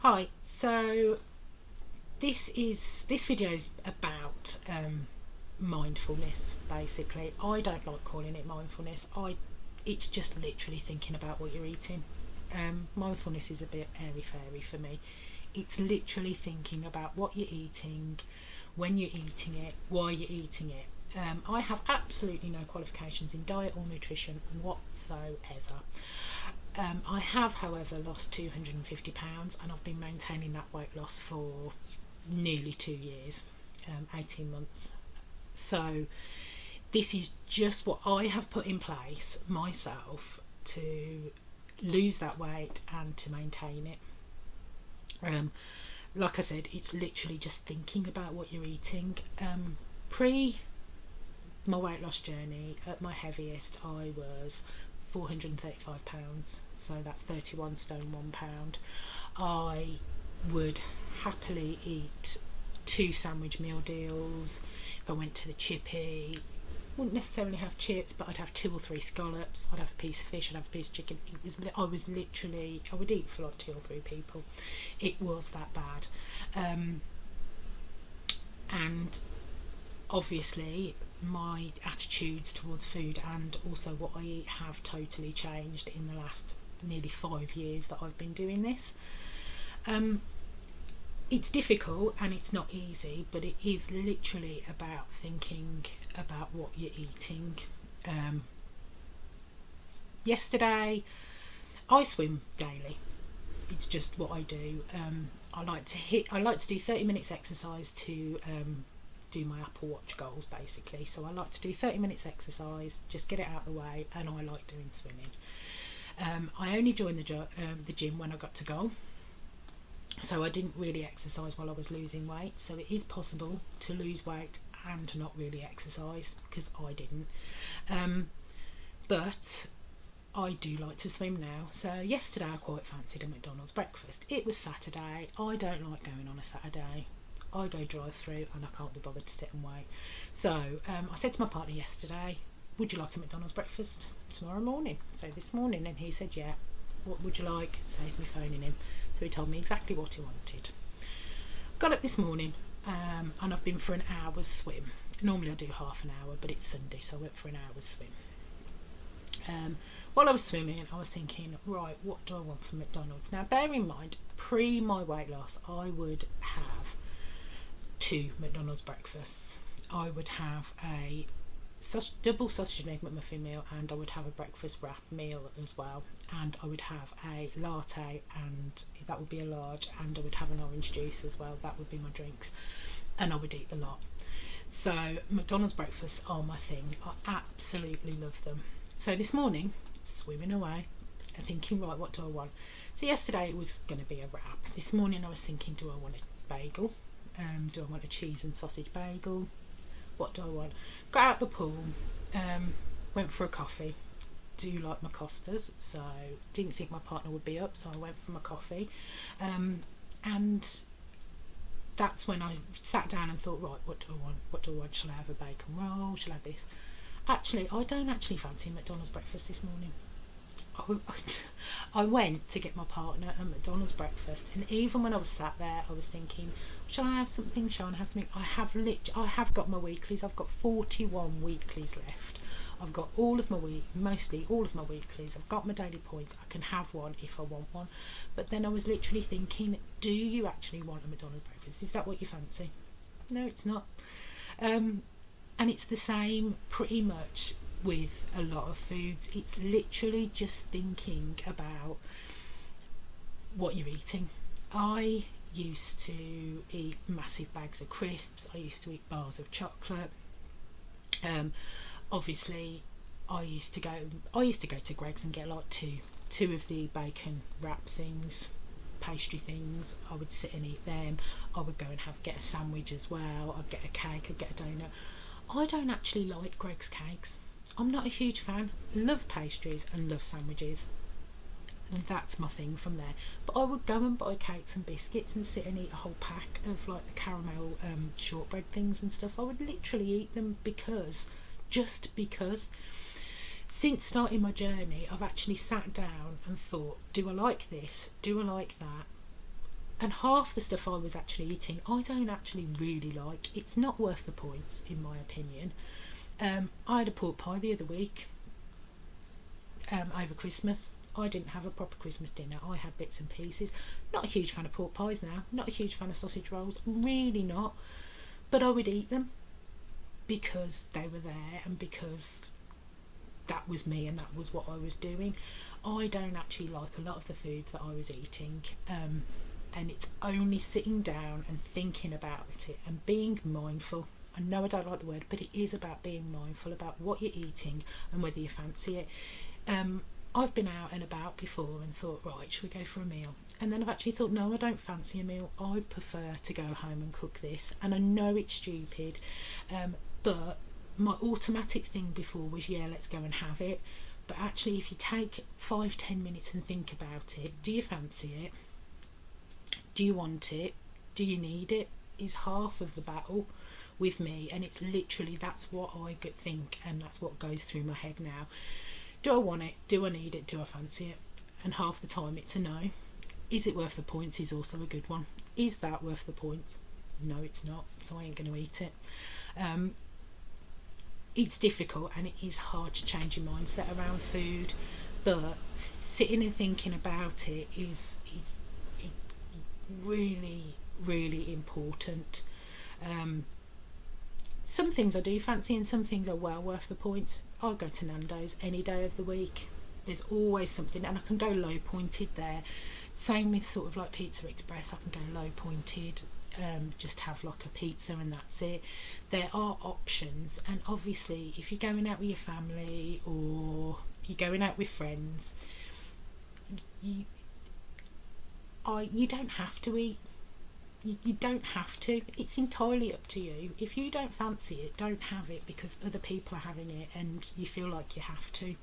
Hi, so this video is about mindfulness. Basically, I don't like calling it mindfulness. It's just literally thinking about what you're eating. Mindfulness is a bit airy fairy for me. It's literally thinking about what you're eating, when you're eating it, why you're eating it. I have absolutely no qualifications in diet or nutrition whatsoever. I have, however, lost £250 and I've been maintaining that weight loss for nearly 2 years, 18 months. So, this is just what I have put in place myself to lose that weight and to maintain it. Like I said, it's literally just thinking about what you're eating. Pre my weight loss journey, at my heaviest, I was £435, so that's 31 stone 1 pound. I would happily eat 2 sandwich meal deals. If I went to the chippy, wouldn't necessarily have chips, but I'd have 2 or 3 scallops, I'd have a piece of fish, I'd have a piece of chicken. I would eat for like 2 or 3 people. It was that bad. And obviously my attitudes towards food and also what I eat have totally changed in the last nearly 5 years that I've been doing this. It's difficult and it's not easy, but it is literally about thinking about what you're eating. Yesterday, I swim daily. It's just what I do. I like to do 30 minutes exercise to do my Apple Watch goals, basically. So I like to do 30 minutes exercise, just get it out of the way, and I like doing swimming. I only joined the gym when I got to go, so I didn't really exercise while I was losing weight. So it is possible to lose weight and not really exercise, because I didn't. But I do like to swim now. So yesterday I quite fancied a McDonald's breakfast. It was Saturday. I don't like going on a Saturday. I go drive through and I can't be bothered to sit and wait. So I said to my partner yesterday, would you like a McDonald's breakfast tomorrow morning? So this morning, and he said, yeah. What would you like? Says me phoning him. So he told me exactly what he wanted. Got up this morning and I've been for an hour's swim. Normally I do half an hour, but it's Sunday, so I went for an hour's swim. While I was swimming, I was thinking, right, what do I want from McDonald's? Now, bear in mind, pre my weight loss, I would have 2 McDonald's breakfasts. I would have a double sausage and egg McMuffin meal, and I would have a breakfast wrap meal as well, and I would have a latte, and that would be a large, and I would have an orange juice as well. That would be my drinks, and I would eat a lot. So McDonald's breakfasts are my thing. I absolutely love them. So this morning, swimming away and thinking, right, what do I want? So yesterday it was going to be a wrap. This morning I was thinking, do I want a bagel? Do I want a cheese and sausage bagel? What do I want? Got out the pool, went for a coffee. Do like my Costas, so didn't think my partner would be up, so I went for my coffee. And that's when I sat down and thought, right, what do I want? What do I want? Shall I have a bacon roll? Shall I have this? Actually, I don't actually fancy McDonald's breakfast this morning. I went to get my partner a McDonald's breakfast, and even when I was sat there, I was thinking, shall I have something? Shall I have something? I have got my weeklies. I've got 41 weeklies left. I've got mostly all of my weeklies. I've got my daily points. I can have one if I want one. But then I was literally thinking, do you actually want a McDonald's breakfast? Is that what you fancy? No, it's not. And it's the same pretty much with a lot of foods. It's literally just thinking about what you're eating. I used to eat massive bags of crisps. I used to eat bars of chocolate. Obviously I used to go to Greggs and get like two of the bacon wrap things, pastry things. I would sit and eat them. I would go and get a sandwich as well. I'd get a cake, I'd get a donut. I don't actually like Greggs cakes. I'm not a huge fan. Love pastries and love sandwiches, and that's my thing from there. But I would go and buy cakes and biscuits and sit and eat a whole pack of like the caramel shortbread things and stuff. I would literally eat them just because. Since starting my journey, I've actually sat down and thought, do I like this? Do I like that? And half the stuff I was actually eating I don't actually really like. It's not worth the points in my opinion. I had a pork pie the other week over Christmas. I didn't have a proper Christmas dinner. I had bits and pieces. Not a huge fan of pork pies now. Not a huge fan of sausage rolls. Really not. But I would eat them because they were there and because that was me and that was what I was doing. I don't actually like a lot of the foods that I was eating. And it's only sitting down and thinking about it and being mindful. I know I don't like the word, but it is about being mindful about what you're eating and whether you fancy it. I've been out and about before and thought, right, should we go for a meal? And then I've actually thought, no, I don't fancy a meal. I prefer to go home and cook this. And I know it's stupid, but my automatic thing before was, yeah, let's go and have it. But actually, if you take 5-10 minutes and think about it, do you fancy it? Do you want it? Do you need it? Is half of the battle with me. And it's literally, that's what I think, and that's what goes through my head now. Do I want it? Do I need it? Do I fancy it? And half the time it's a no. Is it worth the points? Is also a good one. Is that worth the points? No, it's not, so I ain't going to eat it. It's difficult and it is hard to change your mindset around food, but sitting and thinking about it is really, really important. Some things I do fancy and some things are well worth the points. I'll go to Nando's any day of the week. There's always something, and I can go low pointed there. Same with sort of like Pizza Express, I can go low pointed, just have like a pizza and that's it. There are options, and obviously if you're going out with your family or you're going out with friends, you don't have to eat. You don't have to. It's entirely up to you. If you don't fancy it, don't have it because other people are having it and you feel like you have to.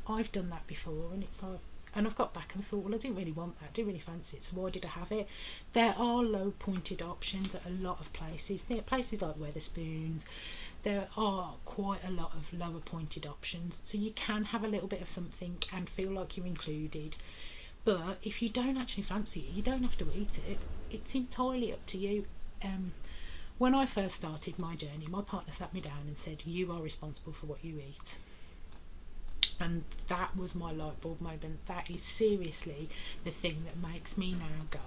I've done that before, and it's like, and I've got back and thought, well, I didn't really want that, I didn't really fancy it, so why did I have it? There are low pointed options at a lot of places. There are places like Wetherspoons. There are quite a lot of lower pointed options, so you can have a little bit of something and feel like you're included. But if you don't actually fancy it, you don't have to eat it. It's entirely up to you. When I first started my journey, my partner sat me down and said, you are responsible for what you eat. And that was my light bulb moment. That is seriously the thing that makes me now go,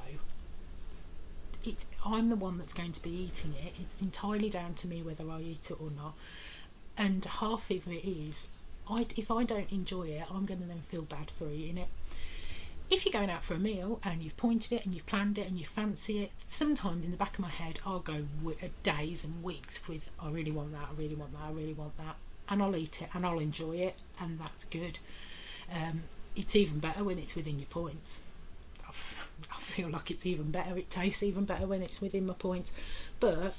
I'm the one that's going to be eating it. It's entirely down to me whether I eat it or not. And half of it is, if I don't enjoy it, I'm going to then feel bad for eating it. If you're going out for a meal and you've pointed it and you've planned it and you fancy it, sometimes in the back of my head I'll go days and weeks with, I really want that, I really want that, I really want that, and I'll eat it and I'll enjoy it, and that's good. It's even better when it's within your points. I feel like it's even better, it tastes even better when it's within my points, but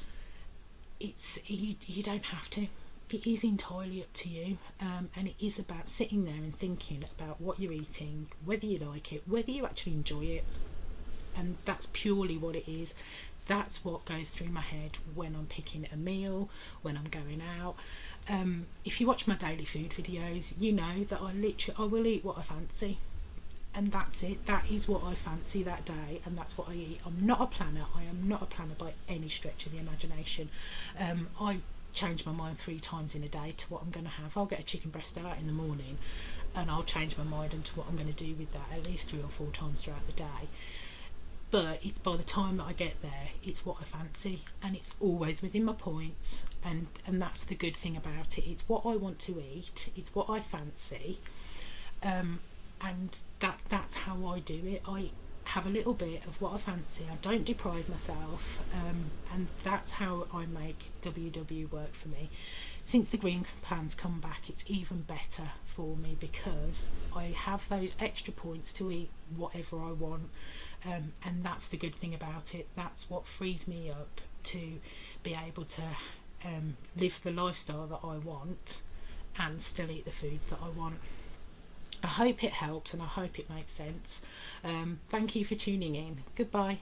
you don't have to. It is entirely up to you, and it is about sitting there and thinking about what you're eating, whether you like it, whether you actually enjoy it, and that's purely what it is. That's what goes through my head when I'm picking a meal, when I'm going out. If you watch my daily food videos, you know that I will eat what I fancy, and that's it. That is what I fancy that day, and that's what I eat. I'm not a planner. I am not a planner by any stretch of the imagination. I change my mind 3 times in a day to what I'm going to have. I'll get a chicken breast out in the morning and I'll change my mind into what I'm going to do with that at least 3 or 4 times throughout the day. But it's by the time that I get there, it's what I fancy, and it's always within my points, and that's the good thing about it. It's what I want to eat, it's what I fancy, and that's how I do it. I have a little bit of what I fancy, I don't deprive myself, and that's how I make WW work for me. Since the green plan's come back, it's even better for me because I have those extra points to eat whatever I want, and that's the good thing about it. That's what frees me up to be able to live the lifestyle that I want and still eat the foods that I want. I hope it helps and I hope it makes sense. Thank you for tuning in. Goodbye.